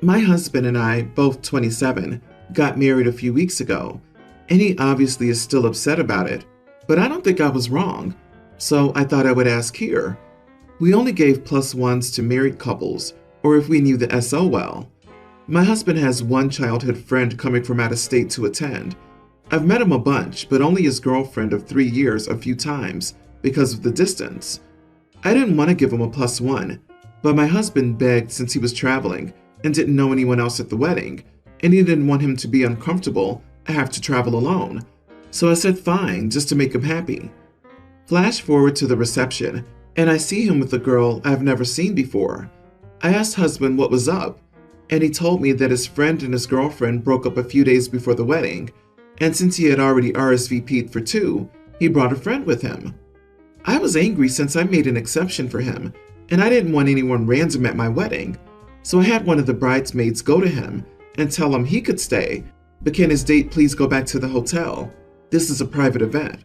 My husband and I, both 27, got married a few weeks ago, and he obviously is still upset about it, but I don't think I was wrong, so I thought I would ask here. We only gave plus ones to married couples, or if we knew the SO well. My husband has one childhood friend coming from out of state to attend. I've met him a bunch, but only his girlfriend of 3 years a few times because of the distance. I didn't want to give him a plus one, but my husband begged since he was traveling and didn't know anyone else at the wedding, and he didn't want him to be uncomfortable and have to travel alone. So I said fine, just to make him happy. Flash forward to the reception, and I see him with a girl I've never seen before. I asked husband what was up, and he told me that his friend and his girlfriend broke up a few days before the wedding, and since he had already RSVP'd for two, he brought a friend with him. I was angry since I made an exception for him, and I didn't want anyone random at my wedding, so I had one of the bridesmaids go to him and tell him he could stay, but can his date please go back to the hotel? This is a private event.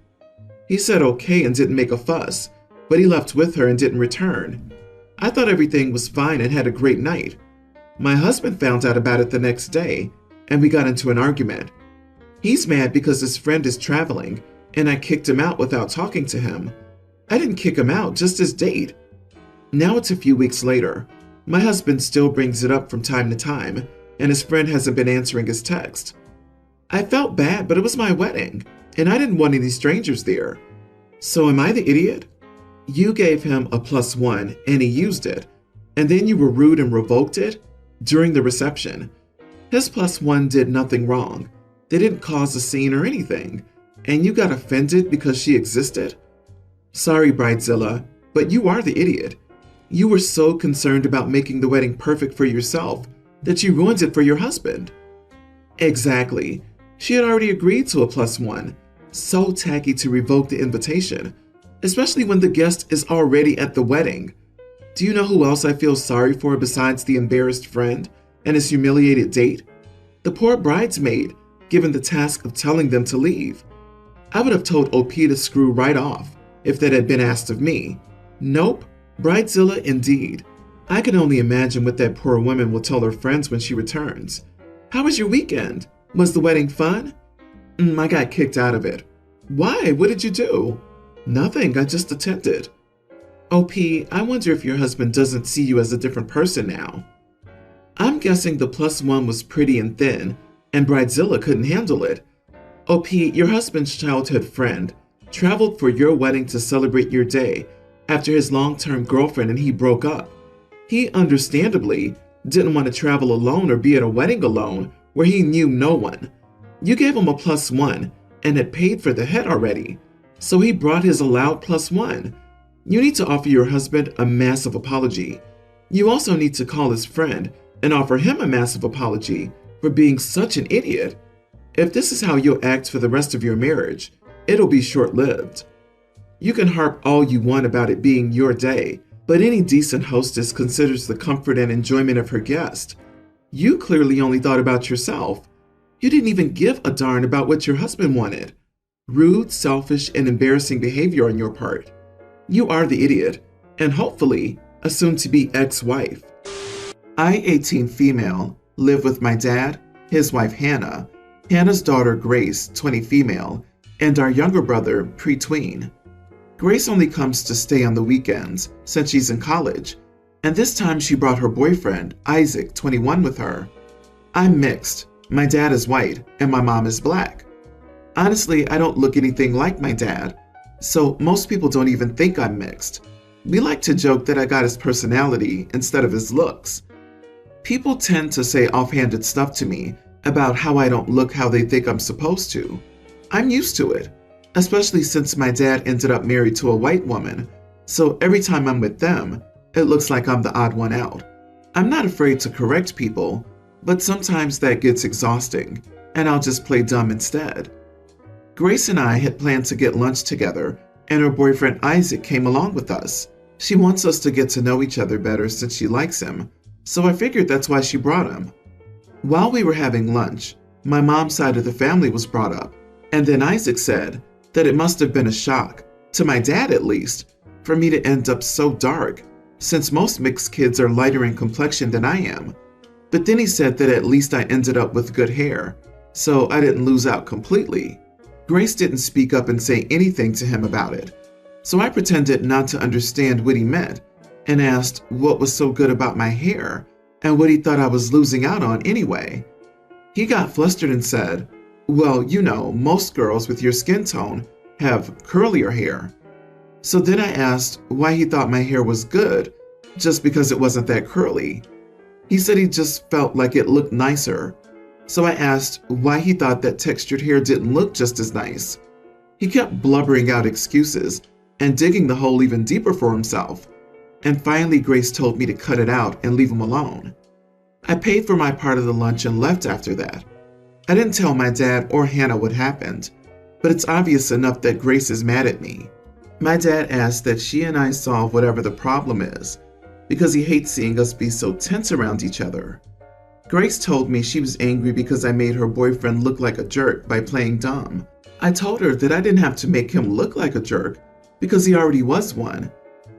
He said okay and didn't make a fuss, but he left with her and didn't return. I thought everything was fine and had a great night. My husband found out about it the next day, and we got into an argument. He's mad because his friend is traveling, and I kicked him out without talking to him. I didn't kick him out, just his date. Now it's a few weeks later. My husband still brings it up from time to time, and his friend hasn't been answering his text. I felt bad, but it was my wedding, and I didn't want any strangers there. So am I the idiot? You gave him a plus one, and he used it, and then you were rude and revoked it during the reception. His plus one did nothing wrong. They didn't cause a scene or anything, and you got offended because she existed? Sorry, Bridezilla, but you are the idiot. You were so concerned about making the wedding perfect for yourself that you ruined it for your husband. Exactly. She had already agreed to a plus one. So tacky to revoke the invitation, especially when the guest is already at the wedding. Do you know who else I feel sorry for besides the embarrassed friend and his humiliated date? The poor bridesmaid, given the task of telling them to leave. I would have told OP to screw right off if that had been asked of me. Nope, Bridezilla indeed. I can only imagine what that poor woman will tell her friends when she returns. How was your weekend? Was the wedding fun? I got kicked out of it. Why? What did you do? Nothing, I just attended. OP, I wonder if your husband doesn't see you as a different person now. I'm guessing the plus one was pretty and thin, and Bridezilla couldn't handle it. OP, your husband's childhood friend traveled for your wedding to celebrate your day after his long-term girlfriend and he broke up. He understandably didn't want to travel alone or be at a wedding alone where he knew no one. You gave him a plus one and had paid for the head already, so he brought his allowed plus one. You need to offer your husband a massive apology. You also need to call his friend and offer him a massive apology for being such an idiot. If this is how you'll act for the rest of your marriage, it'll be short-lived. You can harp all you want about it being your day, but any decent hostess considers the comfort and enjoyment of her guest. You clearly only thought about yourself. You didn't even give a darn about what your husband wanted. Rude, selfish, and embarrassing behavior on your part. You are the idiot, and hopefully, a soon-to-be ex-wife. I, 18 female, live with my dad, his wife Hannah, Hannah's daughter Grace, 20 female, and our younger brother, pre-tween. Grace only comes to stay on the weekends since she's in college, and this time she brought her boyfriend, Isaac, 21, with her. I'm mixed. My dad is white, and my mom is black. Honestly, I don't look anything like my dad, so most people don't even think I'm mixed. We like to joke that I got his personality instead of his looks. People tend to say offhanded stuff to me about how I don't look how they think I'm supposed to. I'm used to it, especially since my dad ended up married to a white woman, so every time I'm with them, it looks like I'm the odd one out. I'm not afraid to correct people, but sometimes that gets exhausting, and I'll just play dumb instead. Grace and I had planned to get lunch together, and her boyfriend Isaac came along with us. She wants us to get to know each other better since she likes him, so I figured that's why she brought him. While we were having lunch, my mom's side of the family was brought up, and then Isaac said that it must have been a shock, to my dad at least, for me to end up so dark, since most mixed kids are lighter in complexion than I am. But then he said that at least I ended up with good hair, so I didn't lose out completely. Grace didn't speak up and say anything to him about it, so I pretended not to understand what he meant and asked what was so good about my hair and what he thought I was losing out on anyway. He got flustered and said, "Well, you know, most girls with your skin tone have curlier hair." So then I asked why he thought my hair was good just because it wasn't that curly. He said he just felt like it looked nicer. So I asked why he thought that textured hair didn't look just as nice. He kept blubbering out excuses and digging the hole even deeper for himself. And finally, Grace told me to cut it out and leave him alone. I paid for my part of the lunch and left after that. I didn't tell my dad or Hannah what happened, but it's obvious enough that Grace is mad at me. My dad asked that she and I solve whatever the problem is, because he hates seeing us be so tense around each other. Grace told me she was angry because I made her boyfriend look like a jerk by playing dumb. I told her that I didn't have to make him look like a jerk because he already was one,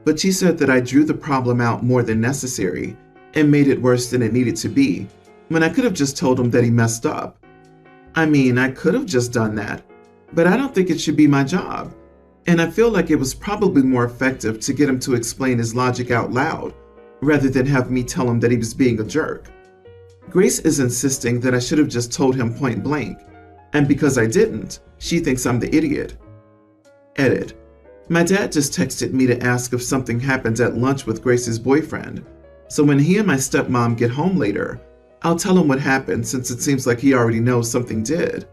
but she said that I drew the problem out more than necessary and made it worse than it needed to be, when I could have just told him that he messed up. I mean, I could have just done that, but I don't think it should be my job. And I feel like it was probably more effective to get him to explain his logic out loud, rather than have me tell him that he was being a jerk. Grace is insisting that I should have just told him point blank, and because I didn't, she thinks I'm the idiot. Edit. My dad just texted me to ask if something happened at lunch with Grace's boyfriend, so when he and my stepmom get home later, I'll tell him what happened since it seems like he already knows something did.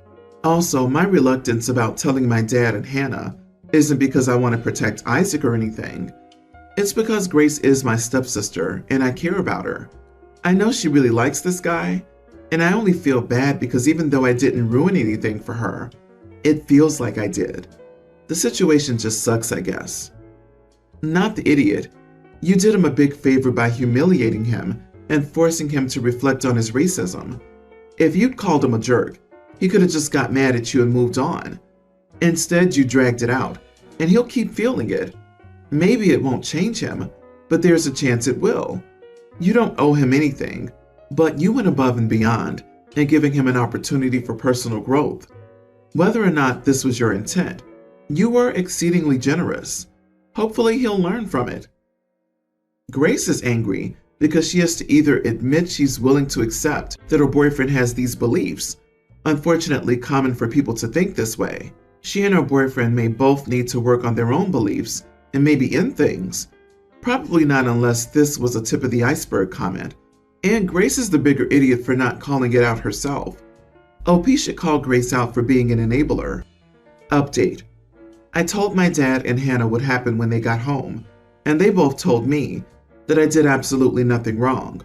Also, my reluctance about telling my dad and Hannah isn't because I want to protect Isaac or anything. It's because Grace is my stepsister and I care about her. I know she really likes this guy, and I only feel bad because even though I didn't ruin anything for her, it feels like I did. The situation just sucks, I guess. Not the idiot. You did him a big favor by humiliating him and forcing him to reflect on his racism. If you'd called him a jerk, he could have just got mad at you and moved on. Instead, you dragged it out, and he'll keep feeling it. Maybe it won't change him, but there's a chance it will. You don't owe him anything, but you went above and beyond in giving him an opportunity for personal growth. Whether or not this was your intent, you were exceedingly generous. Hopefully he'll learn from it. Grace is angry because she has to either admit she's willing to accept that her boyfriend has these beliefs, unfortunately common for people to think this way. She and her boyfriend may both need to work on their own beliefs and maybe end things. Probably not unless this was a tip of the iceberg comment. And Grace is the bigger idiot for not calling it out herself. OP should call Grace out for being an enabler. Update. I told my dad and Hannah what happened when they got home, and they both told me that I did absolutely nothing wrong.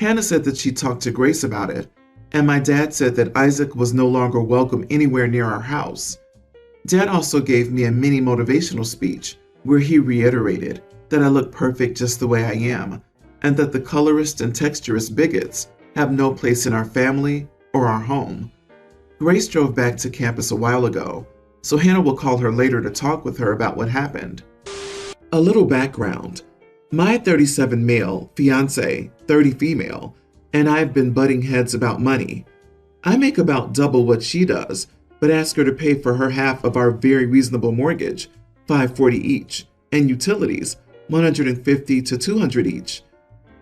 Hannah said that she talked to Grace about it, and my dad said that Isaac was no longer welcome anywhere near our house. Dad also gave me a mini motivational speech where he reiterated that I look perfect just the way I am, and that the colorist and texturist bigots have no place in our family or our home. Grace drove back to campus a while ago, so Hannah will call her later to talk with her about what happened. A little background. My 37 male, fiance, 30 female, and I've been butting heads about money. I make about double what she does, but ask her to pay for her half of our very reasonable mortgage, $540 each, and utilities, $150 to $200 each.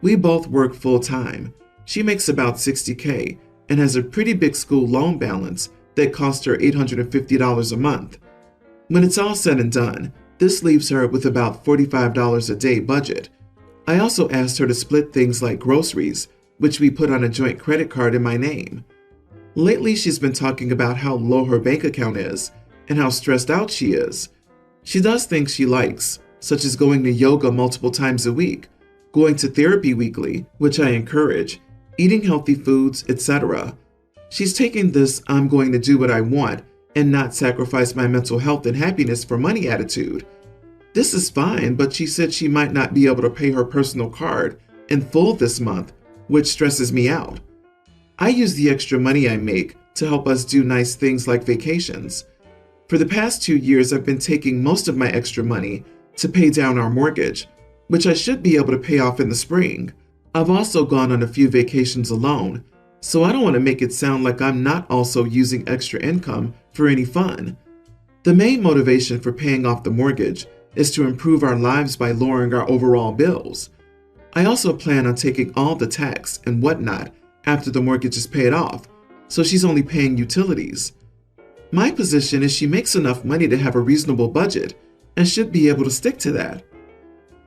We both work full-time. She makes about $60K and has a pretty big school loan balance that costs her $850 a month. When it's all said and done, this leaves her with about $45 a day budget. I also asked her to split things like groceries, which we put on a joint credit card in my name. Lately, she's been talking about how low her bank account is and how stressed out she is. She does things she likes, such as going to yoga multiple times a week, going to therapy weekly, which I encourage, eating healthy foods, etc. She's taking this "I'm going to do what I want and not sacrifice my mental health and happiness for money" attitude. This is fine, but she said she might not be able to pay her personal card in full this month, which stresses me out. I use the extra money I make to help us do nice things like vacations. For the past 2 years, I've been taking most of my extra money to pay down our mortgage, which I should be able to pay off in the spring. I've also gone on a few vacations alone, so I don't want to make it sound like I'm not also using extra income for any fun. The main motivation for paying off the mortgage is to improve our lives by lowering our overall bills. I also plan on taking all the tax and whatnot after the mortgage is paid off, so she's only paying utilities. My position is she makes enough money to have a reasonable budget and should be able to stick to that.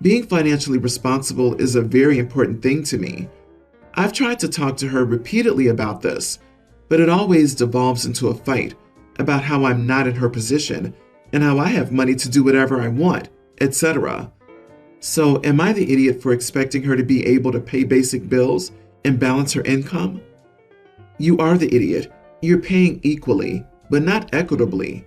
Being financially responsible is a very important thing to me. I've tried to talk to her repeatedly about this, but it always devolves into a fight about how I'm not in her position and how I have money to do whatever I want, etc. So, am I the idiot for expecting her to be able to pay basic bills and balance her income? You are the idiot. You're paying equally, but not equitably.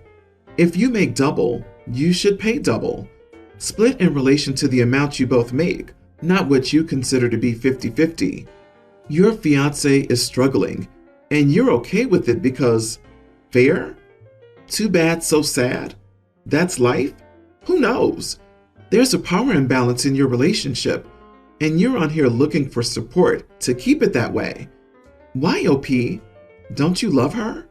If you make double, you should pay double. Split in relation to the amount you both make, not what you consider to be 50-50. Your fiance is struggling, and you're okay with it because fair? Too bad, so sad? That's life? Who knows? There's a power imbalance in your relationship, and you're on here looking for support to keep it that way. Why, OP? Don't you love her?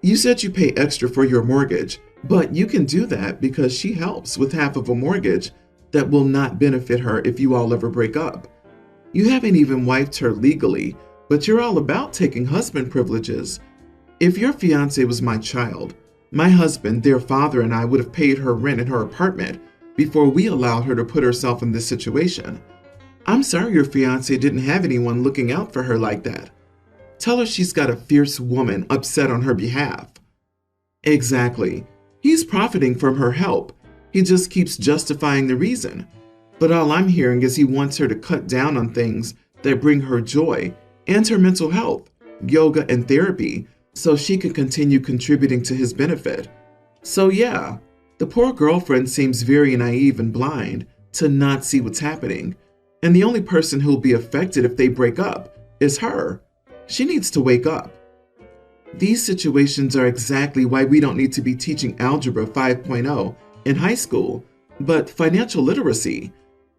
You said you pay extra for your mortgage, but you can do that because she helps with half of a mortgage that will not benefit her if you all ever break up. You haven't even wifed her legally, but you're all about taking husband privileges. If your fiance was my child, my husband, their father, and I would have paid her rent in her apartment before we allowed her to put herself in this situation. I'm sorry your fiance didn't have anyone looking out for her like that. Tell her she's got a fierce woman upset on her behalf. Exactly. He's profiting from her help. He just keeps justifying the reason. But all I'm hearing is he wants her to cut down on things that bring her joy and her mental health, yoga and therapy, so she can continue contributing to his benefit. So yeah, the poor girlfriend seems very naive and blind to not see what's happening. And the only person who'll be affected if they break up is her. She needs to wake up. These situations are exactly why we don't need to be teaching Algebra 5.0 in high school, but financial literacy,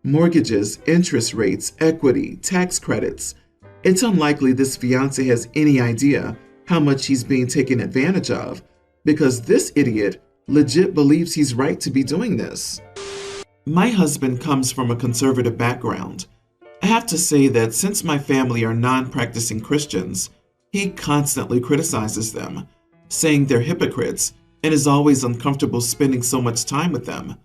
mortgages, interest rates, equity, tax credits. It's unlikely this fiance has any idea how much he's being taken advantage of, because this idiot legit believes he's right to be doing this. My husband comes from a conservative background. I have to say that since my family are non-practicing Christians, he constantly criticizes them, saying they're hypocrites, and is always uncomfortable spending so much time with them.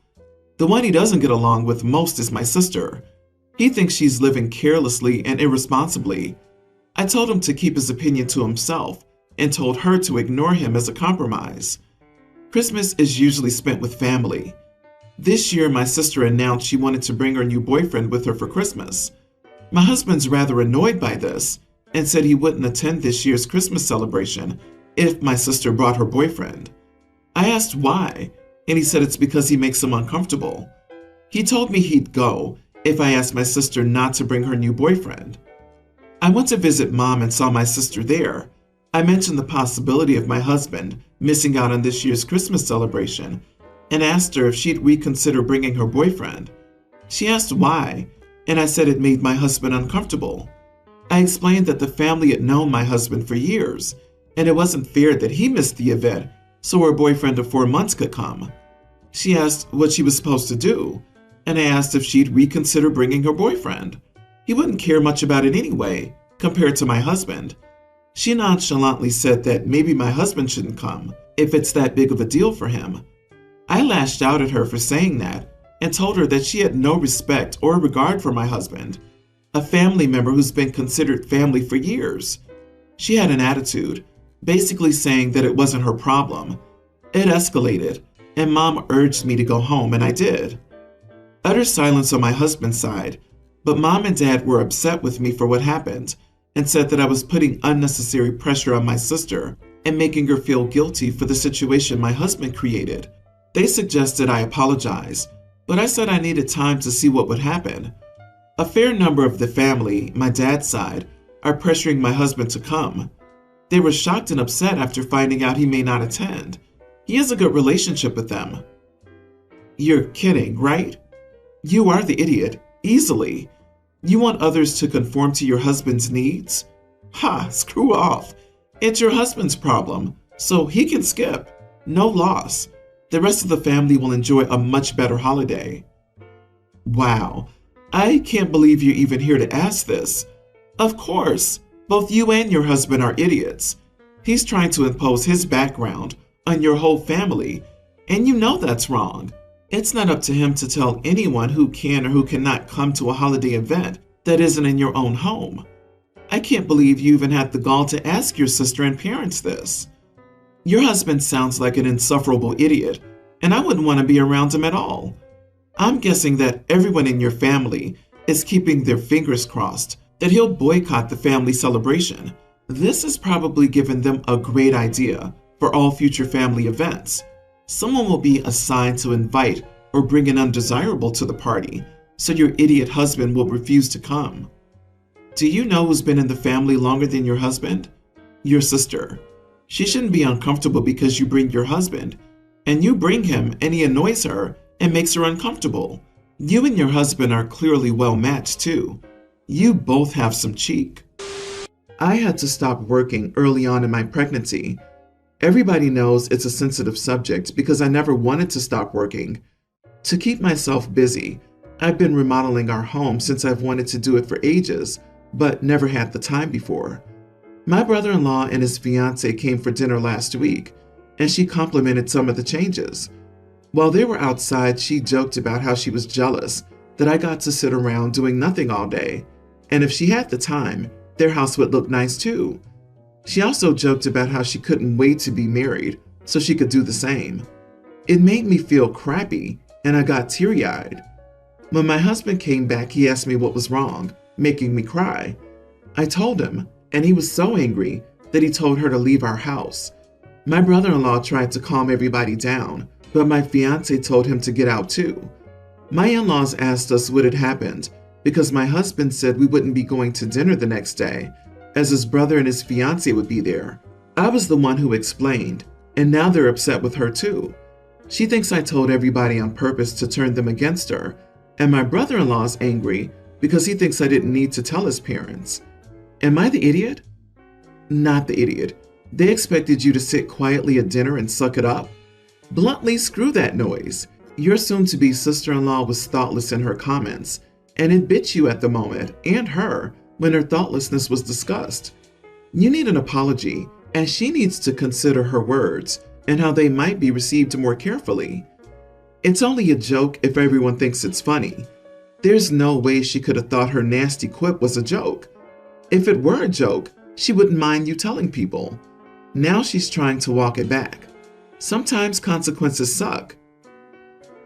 The one he doesn't get along with most is my sister. He thinks she's living carelessly and irresponsibly. I told him to keep his opinion to himself and told her to ignore him as a compromise. Christmas is usually spent with family. This year, my sister announced she wanted to bring her new boyfriend with her for Christmas. My husband's rather annoyed by this and said he wouldn't attend this year's Christmas celebration if my sister brought her boyfriend. I asked why, and he said it's because he makes him uncomfortable. He told me he'd go if I asked my sister not to bring her new boyfriend. I went to visit Mom and saw my sister there. I mentioned the possibility of my husband missing out on this year's Christmas celebration and asked her if she'd reconsider bringing her boyfriend. She asked why, and I said it made my husband uncomfortable. I explained that the family had known my husband for years, and it wasn't fair that he missed the event so her boyfriend of 4 months could come. She asked what she was supposed to do, and I asked if she'd reconsider bringing her boyfriend. He wouldn't care much about it anyway, compared to my husband. She nonchalantly said that maybe my husband shouldn't come, if it's that big of a deal for him. I lashed out at her for saying that, and told her that she had no respect or regard for my husband, a family member who's been considered family for years. She had an attitude, basically saying that it wasn't her problem. It escalated, and Mom urged me to go home, and I did. Utter silence on my husband's side, but Mom and Dad were upset with me for what happened and said that I was putting unnecessary pressure on my sister and making her feel guilty for the situation my husband created. They suggested I apologize, but I said I needed time to see what would happen. A fair number of the family, my dad's side, are pressuring my husband to come. They were shocked and upset after finding out he may not attend. He has a good relationship with them. You're kidding, right? You are the idiot, easily. You want others to conform to your husband's needs? Ha, screw off. It's your husband's problem, so he can skip. No loss. The rest of the family will enjoy a much better holiday. Wow, I can't believe you're even here to ask this. Of course, both you and your husband are idiots. He's trying to impose his background on your whole family, and you know that's wrong. It's not up to him to tell anyone who can or who cannot come to a holiday event that isn't in your own home. I can't believe you even had the gall to ask your sister and parents this. Your husband sounds like an insufferable idiot, and I wouldn't want to be around him at all. I'm guessing that everyone in your family is keeping their fingers crossed that he'll boycott the family celebration. This has probably given them a great idea for all future family events. Someone will be assigned to invite or bring an undesirable to the party, so your idiot husband will refuse to come. Do you know who's been in the family longer than your husband? Your sister. She shouldn't be uncomfortable because you bring your husband, and you bring him and he annoys her and makes her uncomfortable. You and your husband are clearly well matched too. You both have some cheek. I had to stop working early on in my pregnancy. Everybody knows it's a sensitive subject because I never wanted to stop working. To keep myself busy, I've been remodeling our home since I've wanted to do it for ages, but never had the time before. My brother-in-law and his fiance came for dinner last week, and she complimented some of the changes. While they were outside, she joked about how she was jealous that I got to sit around doing nothing all day, and if she had the time, their house would look nice too. She also joked about how she couldn't wait to be married so she could do the same. It made me feel crappy, and I got teary-eyed. When my husband came back, he asked me what was wrong, making me cry. I told him, and he was so angry that he told her to leave our house. My brother-in-law tried to calm everybody down, but my fiance told him to get out too. My in-laws asked us what had happened because my husband said we wouldn't be going to dinner the next day, as his brother and his fiance would be there. I was the one who explained, and now they're upset with her too. She thinks I told everybody on purpose to turn them against her, and my brother-in-law's angry because he thinks I didn't need to tell his parents. Am I the idiot? Not the idiot. They expected you to sit quietly at dinner and suck it up? Bluntly, screw that noise. Your soon-to-be sister-in-law was thoughtless in her comments, and it bit you at the moment, and her, when her thoughtlessness was discussed. You need an apology, and she needs to consider her words and how they might be received more carefully. It's only a joke if everyone thinks it's funny. There's no way she could have thought her nasty quip was a joke. If it were a joke, she wouldn't mind you telling people. Now she's trying to walk it back. Sometimes consequences suck.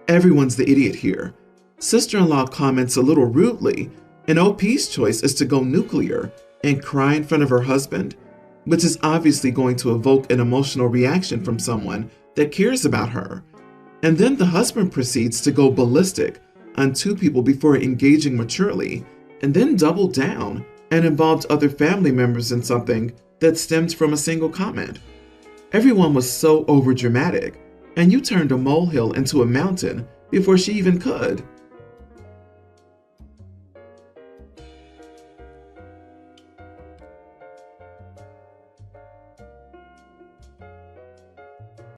Everyone's the idiot here. Sister-in-law comments a little rudely, and OP's choice is to go nuclear and cry in front of her husband, which is obviously going to evoke an emotional reaction from someone that cares about her. And then the husband proceeds to go ballistic on two people before engaging maturely, and then doubled down and involved other family members in something that stemmed from a single comment. Everyone was so overdramatic, and you turned a molehill into a mountain before she even could.